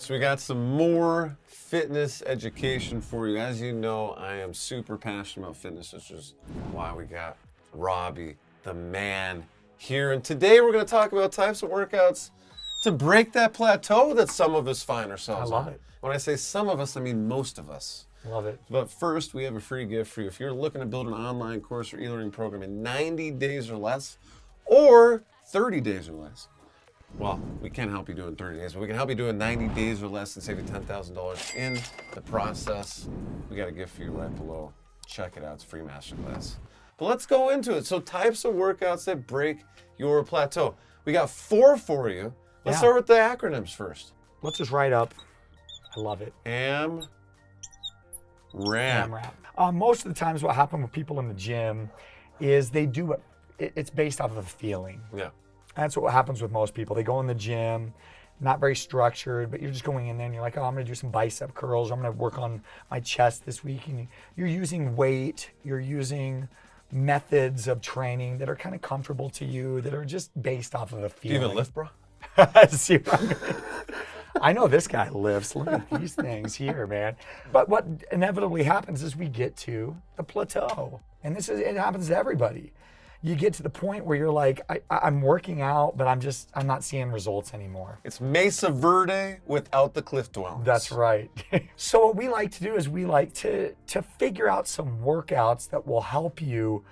So we got some more fitness education for you. As you know, I am super passionate about fitness, which is why we got Robbie, the man, here. And today we're going to talk about types of workouts to break that plateau that some of us find ourselves on. I love it. When I say some of us, I mean most of us. Love it. But first, we have a free gift for you. If you're looking to build an online course or e-learning program in 90 days or less, or 30 days or less, well, we can't help you do it in 30 days, but we can help you do it in 90 days or less and save you $10,000 in the process. We got a gift for you right below. Check it out. It's a free MasterClass. But let's go into it. So types of workouts that break your plateau. We got 4 for you. Let's start with the acronyms first. Let's just write up. I love it. AMRAP. Most of the times what happens with people in the gym is they do it. It's based off of a feeling. Yeah. That's what happens with most people. They go in the gym, not very structured, but you're just going in there and you're like, oh, I'm going to do some bicep curls. I'm going to work on my chest this week. And you're using weight. You're using methods of training that are kind of comfortable to you, that are just based off of a feeling. Do you even lift, bro? See what I mean? I know this guy lifts. Look at these things here, man. But what inevitably happens is we get to the plateau. And it happens to everybody. You get to the point where you're like, I'm working out, but I'm not seeing results anymore. It's Mesa Verde without the cliff dwellings. That's right. So what we like to do is we like to figure out some workouts that will help you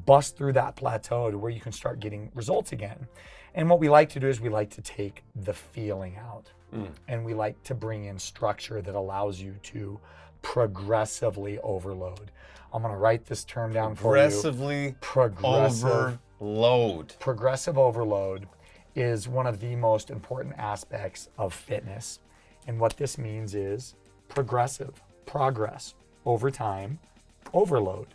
bust through that plateau to where you can start getting results again. And what we like to do is we like to take the feeling out. And we like to bring in structure that allows you to progressively overload. I'm going to write this term down for you. Progressive overload. Progressive overload is one of the most important aspects of fitness. And what this means is progress over time, overload,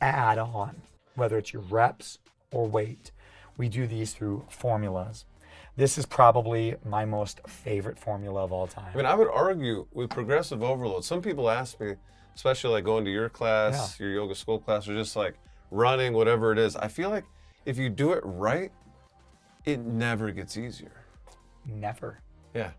add on, whether it's your reps or weight. We do these through formulas. This is probably my most favorite formula of all time. I mean, I would argue with progressive overload. Some people ask me, especially like going to your class, your yoga school class, or just like running, whatever it is. I feel like if you do it right, it never gets easier. Never. Yeah.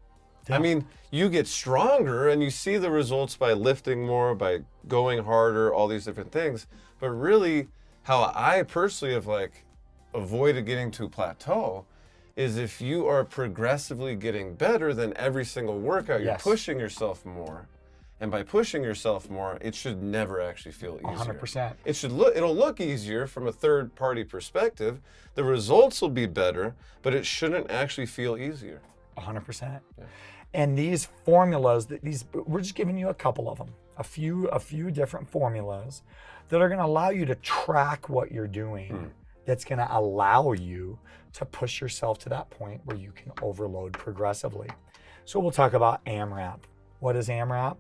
I mean, you get stronger and you see the results by lifting more, by going harder, all these different things. But really, how I personally have like avoided getting to a plateau is if you are progressively getting better, then every single workout, you're pushing yourself more. And by pushing yourself more, it should never actually feel easier. 100%. It'll look easier from a third party perspective. The results will be better, but it shouldn't actually feel easier. 100%. Yeah. And these formulas, we're just giving you a couple of them, a few different formulas that are going to allow you to track what you're doing. That's going to allow you to push yourself to that point where you can overload progressively. So we'll talk about AMRAP. What is AMRAP?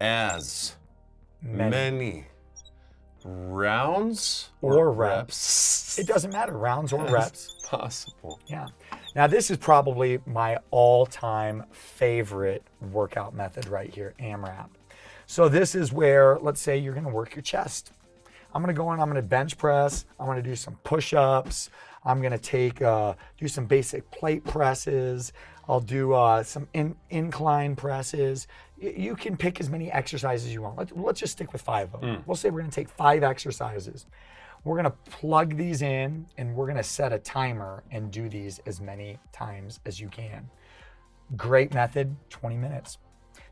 As many rounds or reps. It doesn't matter, rounds or reps. Possible. Yeah. Now this is probably my all-time favorite workout method right here, AMRAP. So this is where, let's say you're going to work your chest. I'm going to go in, I'm going to bench press, I'm going to do some push-ups, I'm going to do some basic plate presses, I'll do some incline presses. You can pick as many exercises you want. Let's just stick with 5 of them. We'll say we're going to take 5 exercises. We're going to plug these in and we're going to set a timer and do these as many times as you can. Great method, 20 minutes.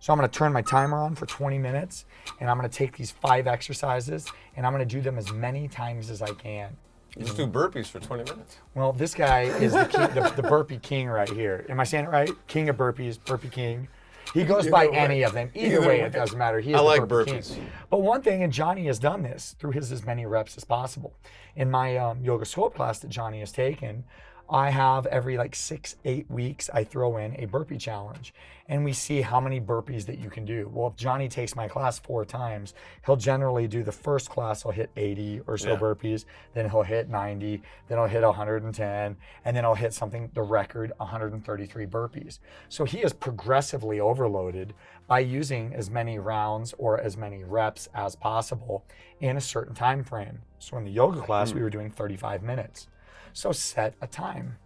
So I'm going to turn my timer on for 20 minutes and I'm going to take these 5 exercises and I'm going to do them as many times as I can. You just do burpees for 20 minutes. Well, this guy is the king, the burpee king right here. Am I saying it right? King of burpees, burpee king. He goes by any of them. Either way, it doesn't matter. He is I like the burpee burpees. King. But one thing, and Johnny has done this through his as many reps as possible. In my yoga scope class that Johnny has taken, I have every like 6-8 weeks, I throw in a burpee challenge and we see how many burpees that you can do. Well, if Johnny takes my class 4 times, he'll generally do the first class, he'll hit 80 or so burpees, then he'll hit 90, then he'll hit 110, and then he'll hit the record, 133 burpees. So he is progressively overloaded by using as many rounds or as many reps as possible in a certain time frame. So in the yoga class, we were doing 35 minutes. So set a time.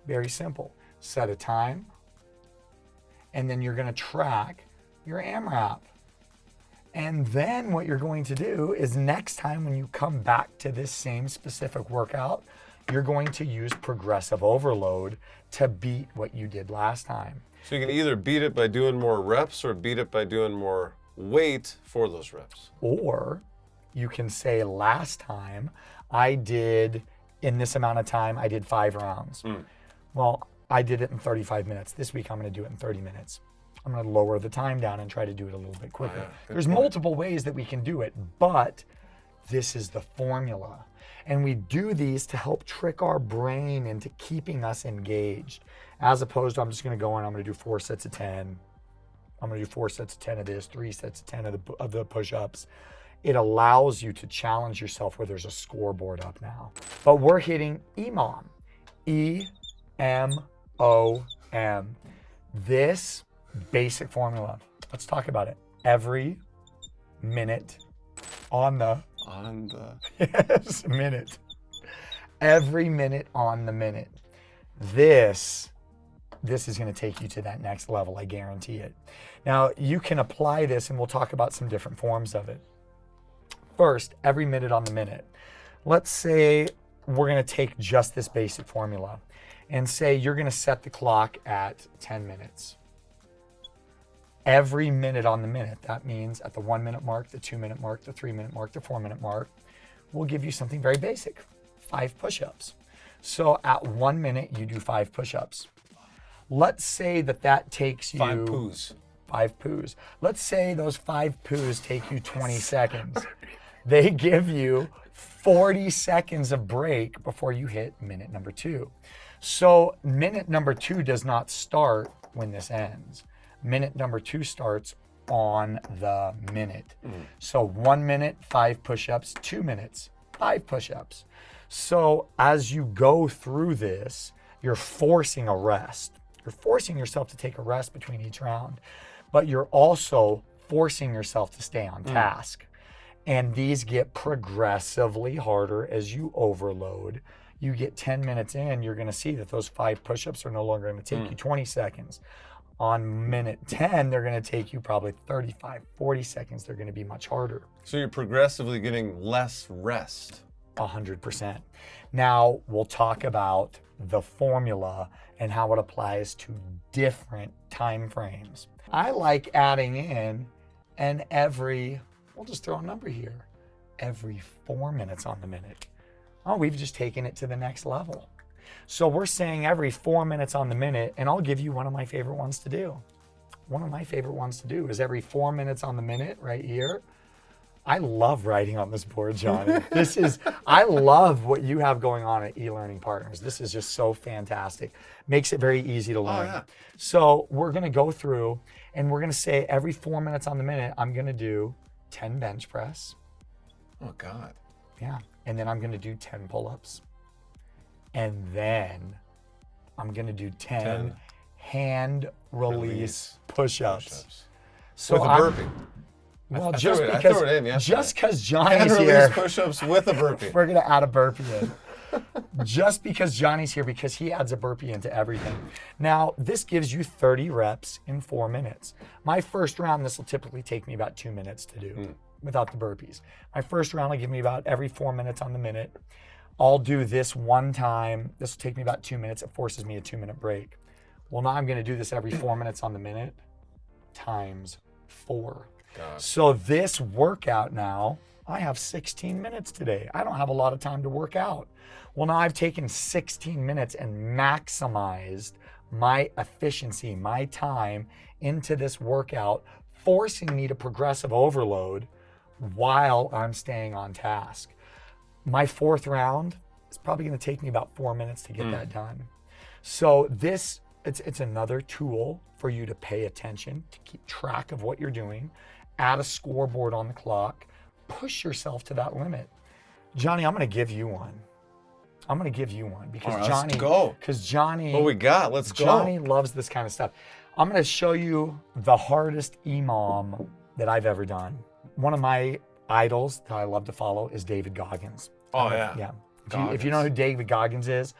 Very simple. Set a time and then you're going to track your AMRAP. And then what you're going to do is next time when you come back to this same specific workout, you're going to use progressive overload to beat what you did last time. So you can either beat it by doing more reps or beat it by doing more weight for those reps. Or you can say last time I did, in this amount of time, I did 5 rounds. Well, I did it in 35 minutes. This week I'm going to do it in 30 minutes. I'm going to lower the time down and try to do it a little bit quicker. Yeah, There's multiple ways that we can do it, but this is the formula. And we do these to help trick our brain into keeping us engaged, as opposed to I'm just going to go in, I'm going to do 4 sets of 10. I'm going to do 4 sets of 10 of this, 3 sets of 10 of the push-ups. It allows you to challenge yourself where there's a scoreboard up now. But we're hitting EMOM, E-M-O-M. This basic formula, let's talk about it. Every minute on the yes, minute. Every minute on the minute. This is going to take you to that next level, I guarantee it. Now, you can apply this, and we'll talk about some different forms of it. First, every minute on the minute. Let's say we're going to take just this basic formula and say you're going to set the clock at 10 minutes. Every minute on the minute. That means at the 1 minute mark, the 2 minute mark, the 3 minute mark, the 4 minute mark, we'll give you something very basic, 5 push-ups. So at 1 minute, you do 5 push-ups. Let's say that takes you 5 poos. 5 poos. Let's say those 5 poos take you 20 seconds. They give you 40 seconds of break before you hit minute number 2. So minute number 2 does not start when this ends. Minute number 2 starts on the minute. So 1 minute, 5 push-ups, 2 minutes, 5 push-ups. So as you go through this, you're forcing a rest. You're forcing yourself to take a rest between each round, but you're also forcing yourself to stay on task. And these get progressively harder as you overload. You get 10 minutes in, you're gonna see that those 5 push-ups are no longer gonna take you 20 seconds. On minute 10, they're gonna take you probably 35, 40 seconds. They're gonna be much harder. So you're progressively getting less rest. 100%. Now, we'll talk about the formula and how it applies to different time frames. I like adding in we'll just throw a number here, every 4 minutes on the minute. Oh, we've just taken it to the next level. So we're saying every 4 minutes on the minute, and I'll give you one of my favorite ones to do. One of my favorite ones to do is every 4 minutes on the minute right here. I love writing on this board, Johnny. I love what you have going on at eLearning Partners. This is just so fantastic. Makes it very easy to learn. yeah. So we're gonna go through and we're gonna say every 4 minutes on the minute, I'm gonna do 10 bench press. Oh God. Yeah, and then I'm gonna do 10 pull-ups. And then I'm gonna do 10 hand release push-ups. So with a burpee. Well, I just threw it in because yesterday. Johnny's Hand here, release push-ups with a burpee. we're gonna add a burpee in. Just because Johnny's here, because he adds a burpee into everything. Now, this gives you 30 reps in 4 minutes. My first round, this will typically take me about 2 minutes to do without the burpees. My first round will give me about every 4 minutes on the minute. I'll do this one time. This will take me about 2 minutes. It forces me a 2-minute break. Well, now I'm gonna do this every 4 minutes on the minute times 4. God. So this workout now, I have 16 minutes today. I don't have a lot of time to work out. Well, now I've taken 16 minutes and maximized my efficiency, my time into this workout, forcing me to progressive overload while I'm staying on task. My 4th round is probably gonna take me about 4 minutes to get that done. So it's another tool for you to pay attention, to keep track of what you're doing, add a scoreboard on the clock, push yourself to that limit. Johnny, I'm gonna give you one. Because All right, Johnny, let's go. because Johnny, What we got? Let's go. Johnny loves this kind of stuff. I'm gonna show you the hardest EMOM that I've ever done. One of my idols that I love to follow is David Goggins. Oh yeah. Yeah. If you know who David Goggins is,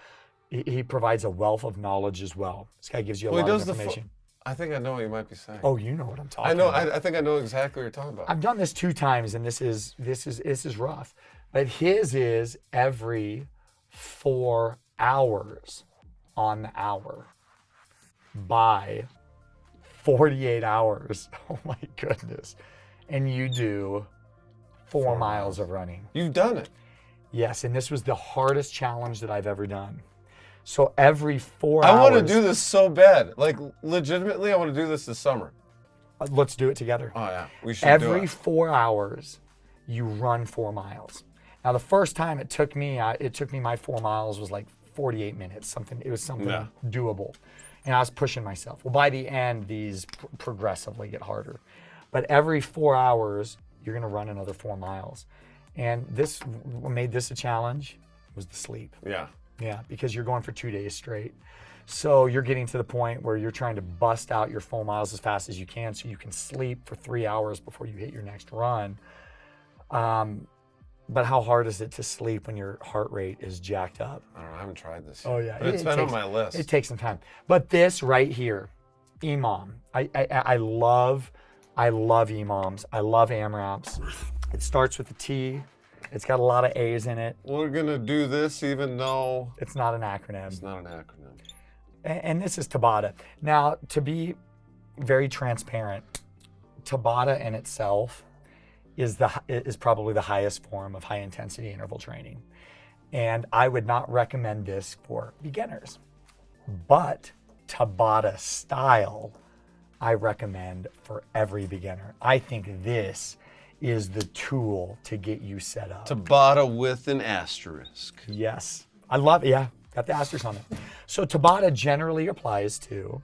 he provides a wealth of knowledge as well. This guy gives you a lot of information. I think I know what you might be saying. Oh, you know what I'm talking I know. about. I think I know exactly what you're talking about. I've done this 2 times, and this is rough. But his is every 4 hours on the hour by 48 hours. Oh my goodness. And you do 4 miles of running. You've done it. Yes, and this was the hardest challenge that I've ever done. So every 4 hours. I want to do this so bad. Like, legitimately, I want to do this summer. Let's do it together. Oh, yeah. We should do it. Every 4 hours, you run 4 miles. Now, the first time it took me my 4 miles was like 48 minutes. It was something doable. And I was pushing myself. Well, by the end, these progressively get harder. But every 4 hours, you're going to run another 4 miles. And what made this a challenge was the sleep. Yeah. Yeah, because you're going for 2 days straight. So you're getting to the point where you're trying to bust out your 4 miles as fast as you can so you can sleep for 3 hours before you hit your next run. But how hard is it to sleep when your heart rate is jacked up? I don't know. I haven't tried this. Oh, yeah. But it's been on my list. It takes some time. But this right here, EMOM. I love EMOMs. I love AMRAPs. It starts with a T. It's got a lot of A's in it. We're going to do this even though it's not an acronym. It's not an acronym. And this is Tabata. Now, to be very transparent, Tabata in itself is probably the highest form of high intensity interval training. And I would not recommend this for beginners. But Tabata style, I recommend for every beginner. I think this is the tool to get you set up. Tabata with an asterisk. Yes. I love it. Yeah, got the asterisk on it. So Tabata generally applies to,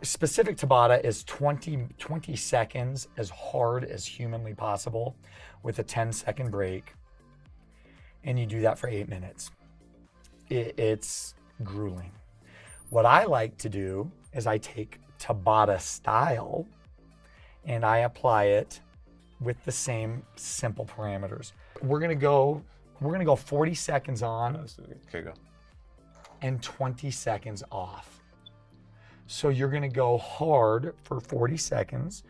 specific Tabata is 20 seconds as hard as humanly possible with a 10-second break. And you do that for 8 minutes. It's grueling. What I like to do is I take Tabata style and I apply it with the same simple parameters. We're gonna go 40 seconds on Okay, go. and 20 seconds off. So you're gonna go hard for 40 seconds,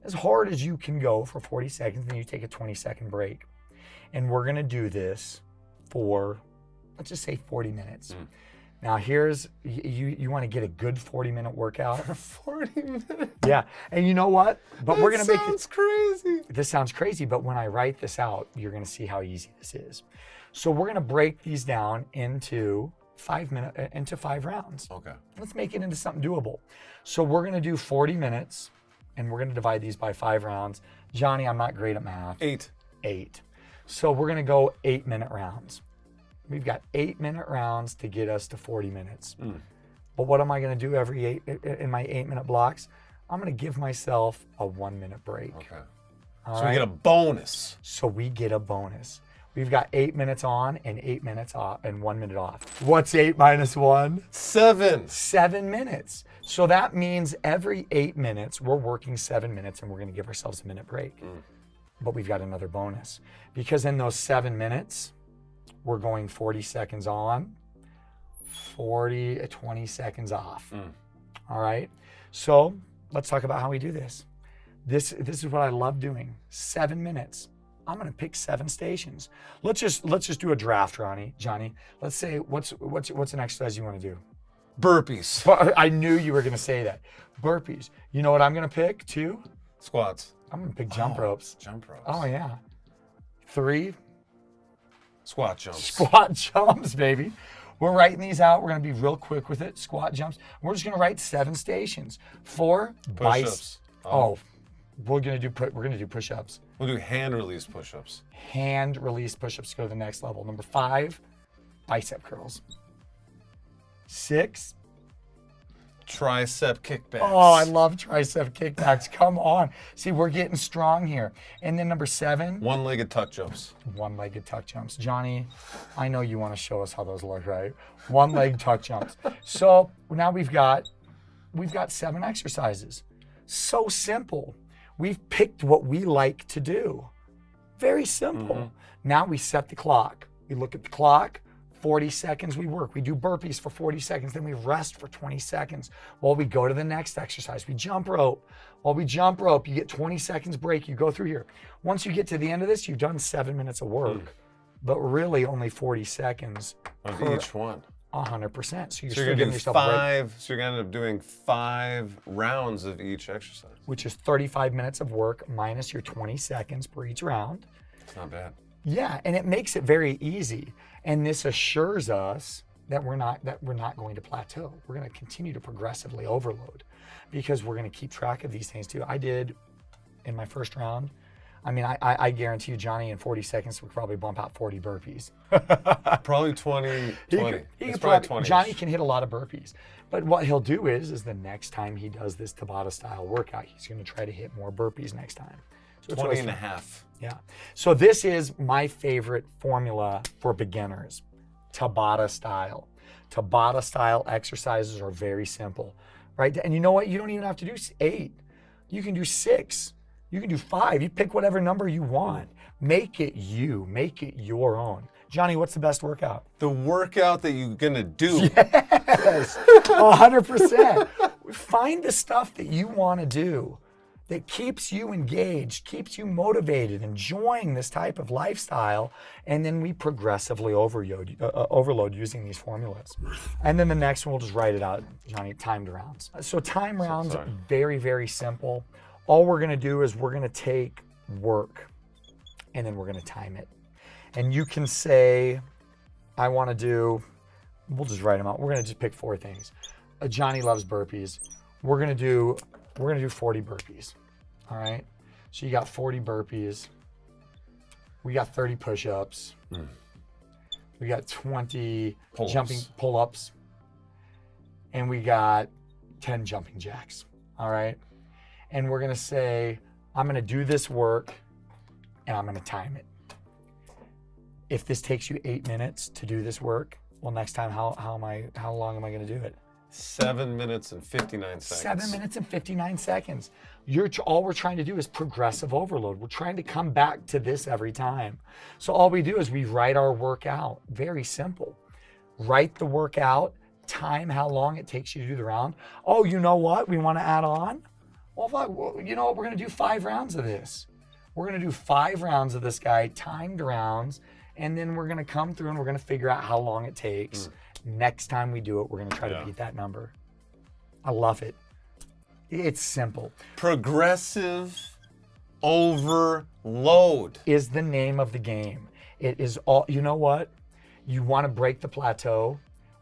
as hard as you can go for 40 seconds, then you take a 20-second break. And we're gonna do this for, let's just say 40 minutes. Now here's, you wanna get a good 40-minute workout. 40 minutes? Yeah, and you know what? But we're gonna make this. Sounds crazy. This sounds crazy, but when I write this out, you're gonna see how easy this is. So we're gonna break these down into 5 rounds. Okay. Let's make it into something doable. So we're gonna do 40 minutes, and we're gonna divide these by 5 rounds. Johnny, I'm not great at math. 8. So we're gonna go 8-minute rounds. We've got 8-minute rounds to get us to 40 minutes. But what am I gonna do in my 8-minute blocks? I'm gonna give myself a 1-minute break. Okay. All So right? we get a bonus. So we get a bonus. We've got 8 minutes on and 8 minutes off and 1 minute off. What's 8 minus 1? 7. 7 minutes. So that means every 8 minutes, we're working 7 minutes and we're gonna give ourselves a minute break. But we've got another bonus. Because in those 7 minutes, we're going 40 seconds on, 20 seconds off. All right? So let's talk about how we do this. This is what I love doing. 7 minutes. I'm gonna pick 7 stations. Let's just do a draft, Johnny. Let's say what's an exercise you want to do? Burpees. I knew you were gonna say that. Burpees. You know what I'm gonna pick too? Squats. I'm gonna pick jump ropes. Jump ropes. Oh yeah. 3 Squat jumps. squat jumps, baby. We're writing these out. We're gonna be real quick with it. Squat jumps. We're just gonna write 7 stations. 4 Push-ups. We're gonna do push-ups. We'll do hand release push-ups. Hand release push-ups to go to the next level. Number 5, bicep curls. 6. Tricep kickbacks. Oh, I love tricep kickbacks. Come on. See, we're getting strong here. And then number 7, One-legged tuck jumps. one-legged tuck jumps. Johnny, I know you want to show us how those look, right? One-leg tuck jumps. So now we've got 7 exercises. So simple. We've picked what we like to do. Very simple. Now we set the clock. We look at the clock, 40 seconds we work. We do burpees for 40 seconds, then we rest for 20 seconds. While we go to the next exercise, we jump rope. While we jump rope, you get 20 seconds break, you go through here. Once you get to the end of this, you've done 7 minutes of work, but really only 40 seconds of per each one. 100%. So you're So still you're giving gonna do yourself a break, 5. So you're gonna end up doing 5 rounds of each exercise. which is 35 minutes of work minus your 20 seconds per each round. It's not bad. Yeah, and it makes it very easy. And this assures us that we're not going to plateau. We're going to continue to progressively overload because we're going to keep track of these things too. I did in my first round. I mean, I guarantee you, Johnny, in 40 seconds, we could probably bump out 40 burpees. Probably 20. He 20. could It's probably, probably 20. Johnny can hit a lot of burpees. But what he'll do is the next time he does this Tabata style workout, he's going to try to hit more burpees next time. So it's 20 always and a fun. half. Yeah. So this is my favorite formula for beginners, Tabata style. Tabata style exercises are very simple, right? And you know what? You don't even have to do 8. You can do 6. You can do 5. You pick whatever number you want. Make it you. Make it your own. Johnny, what's the best workout? The workout that you're gonna do. Yes, 100%. Find the stuff that you want to do that keeps you engaged, keeps you motivated, enjoying this type of lifestyle, and then we progressively overload using these formulas. And then the next one, we'll just write it out, Johnny, timed rounds. So time rounds, very, very simple. All we're gonna do is we're gonna take work and then we're gonna time it. And you can say, I wanna do, we'll just write them out. We're gonna just pick 4 things. Johnny loves burpees. We're gonna do 40 burpees, all right? So you got 40 burpees. We got 30 push-ups. We got 20 jumping pull-ups. And we got 10 jumping jacks, all right? And we're gonna say, I'm gonna do this work and I'm gonna time it. If this takes you 8 minutes to do this work, well, next time, how long am I gonna do it? 7 minutes and 59 seconds. 7 minutes and 59 seconds. All we're trying to do is progressive overload. We're trying to come back to this every time. So all we do is we write our workout. Very simple. Write the workout, time how long it takes you to do the round. Oh, you know what? We want to add on? Well, you know what? We're going to do 5 rounds of this. We're going to do 5 rounds of this guy, timed rounds, and then we're going to come through and we're going to figure out how long it takes. Next time we do it, we're going to try to beat that number. I love it. It's simple. Progressive overload Is the name of the game. It is all, you know what? You want to break the plateau?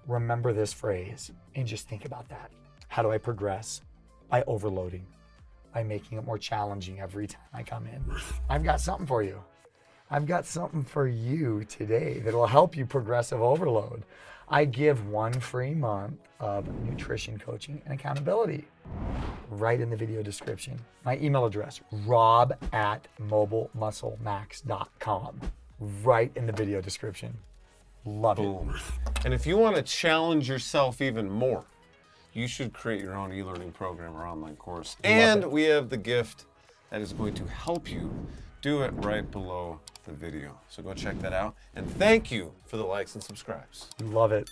Remember this phrase and just think about that. How do I progress? By overloading, by making it more challenging every time I come in. I've got something for you. I've got something for you today that will help you progressive overload. I give 1 free month of nutrition coaching and accountability right in the video description. My email address, rob@mobilemusclemax.com, right in the video description. Love it. Boom. And if you want to challenge yourself even more, you should create your own e-learning program or online course. And we have the gift that is going to help you do it right below the video. So go check that out. And thank you for the likes and subscribes. Love it.